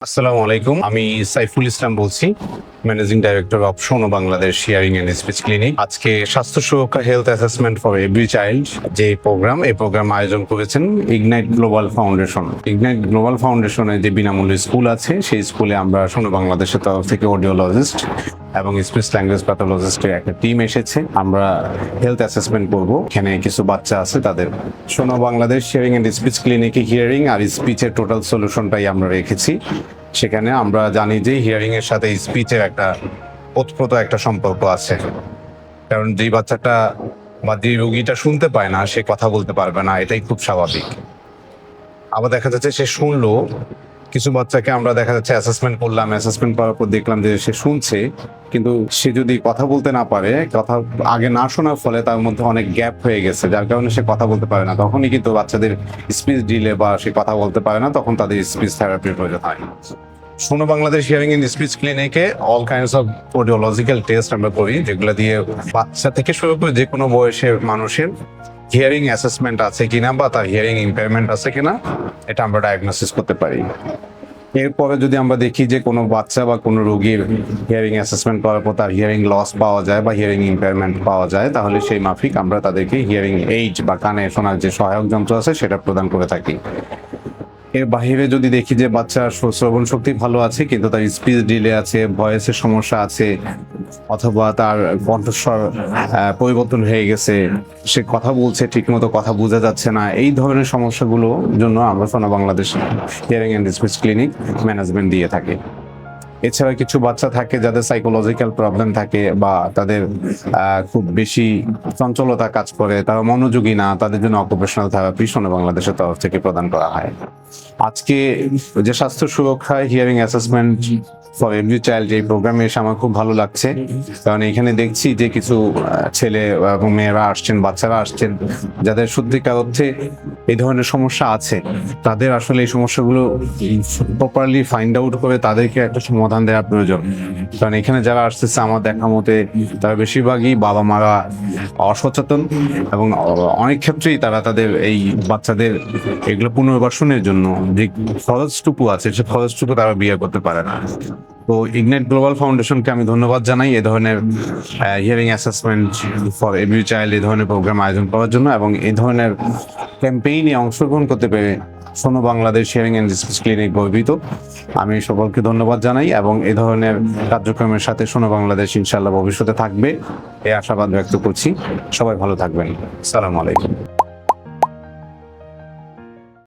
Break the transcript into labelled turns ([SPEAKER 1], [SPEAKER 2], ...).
[SPEAKER 1] আসসালামু আলাইকুম, আমি সাইফুল ইসলাম বলছি, ম্যানেজিং ডাইরেক্টর অফ শোনো Bangladesh hearing and speech clinic. আজকে স্বাস্থ্য সুরক্ষা health assessment for every child যে প্রোগ্রাম আয়োজন করেছেন ignite global foundation. Ignite global ফাউন্ডেশনের যে বিনামূল্য স্কুল আছে, সেই স্কুলে আমরা শোনো বাংলাদেশের তরফ থেকে অডিওলজিস্ট এবং স্পিচ ল্যাঙ্গুয়েজ প্যাথোলজিস্টের একটা টিম এসেছে। আমরা হেলথ অ্যাসেসমেন্ট করব। এখানে কিছু বাচ্চা আছে, তাদের শোনো বাংলাদেশ হিয়ারিং অ্যান্ড স্পিচ ক্লিনিকে হিয়ারিং আর স্পিচের টোটাল সলিউশনটাই আমরা রেখেছি। সেখানে আমরা জানি যে হিয়ারিং এর সাথে স্পিচের একটা ওতপ্রোত একটা সম্পর্ক আছে, কারণ যেই বাচ্চাটা বা যে রোগীটা শুনতে পায় না, সে কথা বলতে পারবে না, এটাই খুব স্বাভাবিক। আবার দেখা যাচ্ছে সে শুনলো, কিছু বাচ্চাকে আমরা দেখা যাচ্ছে অ্যাসেসমেন্ট করলাম, অ্যাসেসমেন্ট করার পর দেখলাম যে সে শুনছে, কিন্তু সে যদি কথা বলতে না পারে, কথা আগে না শোনার ফলে তার মধ্যে অনেক গ্যাপ হয়ে গেছে, যার কারণে সে কথা বলতে পারে না। তখনই কিন্তু বাচ্চাদের স্পিচ ডিলে বা সে কথা বলতে পারে না, তখন তাদের স্পিচ থেরাপির প্রয়োজন হয়। শোনো বাংলাদেশ হিয়ারিং এন্ড স্পিচ ক্লিনিকে অল কাইন্ডস অফ অডিওলজিক্যাল টেস্ট আমরা করি, যেগুলো দিয়ে বাচ্চা থেকে শুরু করে যে কোনো বয়সের মানুষের হিয়ারিং অ্যাসেসমেন্ট আছে কিনা বা তার হিয়ারিং ইম্পেয়ারমেন্ট আছে কিনা, এটা আমরা ডায়াগনোসিস করতে পারি। এরপরে যদি আমরা দেখি যে কোনো বাচ্চা বা কোনো রোগীর হিয়ারিং অ্যাসেসমেন্ট করার পর তার হিয়ারিং লস পাওয়া যায় বা হিয়ারিং ইম্পেয়ারমেন্ট পাওয়া যায়, তাহলে সেই মাফিক আমরা তাদেরকে হিয়ারিং এইড বা কানে শোনার যে সহায়ক যন্ত্র আছে সেটা প্রদান করে থাকি। এর বাহিরে যদি দেখি যে বাচ্চার শ্রবণ শক্তি ভালো আছে কিন্তু তার স্পিচ ডিলে আছে, ভয়েসের সমস্যা আছে, অথবা তার কণ্ঠস্বর পরিবর্তন হয়ে গেছে, সে কথা বলছে ঠিকমতো কথা বোঝা যাচ্ছে না, এই ধরনের সমস্যাগুলোর জন্য আমরা শোনো Bangladesh hearing and speech clinic management দিয়ে থাকি। এছাড়া কিছু বাচ্চা থাকে যাদের সাইকোলজিক্যাল প্রবলেম থাকে বা তাদের খুব বেশি চঞ্চলতা কাজ করে, তারা মনোযোগী না, তাদের জন্য অকুপেশনাল থেরাপি শোনো বাংলাদেশের তরফ থেকে প্রদান করা হয়। আজকে যে স্বাস্থ্য সুরক্ষা hearing assessment for every child এই প্রোগ্রামে এসে আমার খুব ভালো লাগছে, কারণ এখানে দেখছি যে কিছু ছেলে এবং মেয়েরা আসছেন, বাচ্চারা আসছেন যাদের সত্যিকার অর্থে এই ধরনের সমস্যা আছে। তাদের আসলে এই সমস্যাগুলো প্রপারলি ফাইন্ড আউট করে তাদেরকে একটা সমাধান দেওয়া প্রয়োজন, কারণ এখানে যারা আসতেছে আমার দেখা মতে তারা বেশিরভাগই বাবা মারা অসচেতন এবং অনেক ক্ষেত্রেই তারা তাদের এই বাচ্চাদের এগুলো পুনর্বাসনের জন্য যে খরচটুকু আছে সে খরচটুকু তারা বিয়ে করতে পারে না। তো ইগনাইট গ্লোবাল ফাউন্ডেশনকে আমি ধন্যবাদ জানাই এ ধরনের hearing assessment for every child এই ধরনের প্রোগ্রাম আয়োজন করার জন্য, এবং এই ধরনের ক্যাম্পেইনে অংশগ্রহণ করতে পেরে শোনো Bangladesh hearing and speech clinic গর্বিত। আমি সকলকে ধন্যবাদ জানাই এবং এই ধরনের কার্যক্রমের সাথে শোনো বাংলাদেশ ইনশাআল্লাহ ভবিষ্যতে থাকবে এই আশাবাদ ব্যক্ত করছি। সবাই ভালো থাকবেন। আসসালামু আলাইকুম।